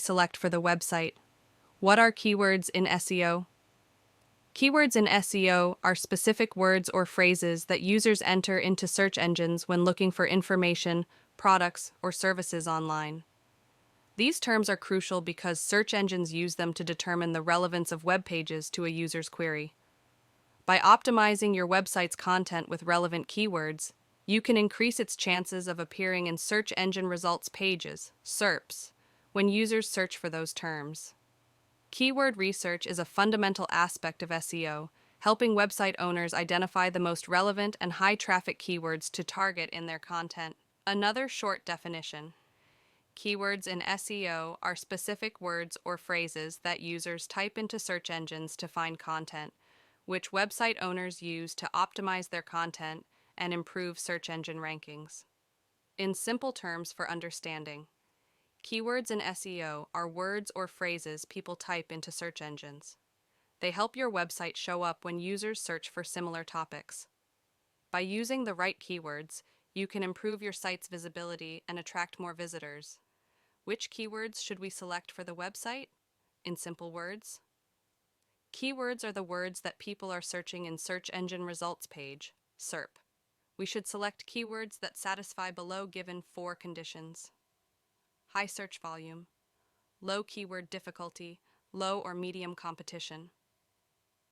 select for the website. What are keywords in SEO? Keywords in SEO are specific words or phrases that users enter into search engines when looking for information, products, or services online. These terms are crucial because search engines use them to determine the relevance of web pages to a user's query. By optimizing your website's content with relevant keywords, you can increase its chances of appearing in search engine results pages, SERPs, when users search for those terms. Keyword research is a fundamental aspect of SEO, helping website owners identify the most relevant and high-traffic keywords to target in their content. Another short definition. Keywords in SEO are specific words or phrases that users type into search engines to find content, which website owners use to optimize their content and improve search engine rankings. In simple terms for understanding, keywords in SEO are words or phrases people type into search engines. They help your website show up when users search for similar topics. By using the right keywords, you can improve your site's visibility and attract more visitors. Which keywords should we select for the website? In simple words, keywords are the words that people are searching in Search Engine Results page, SERP. We should select keywords that satisfy below given 4 conditions. High search volume, low keyword difficulty, low or medium competition.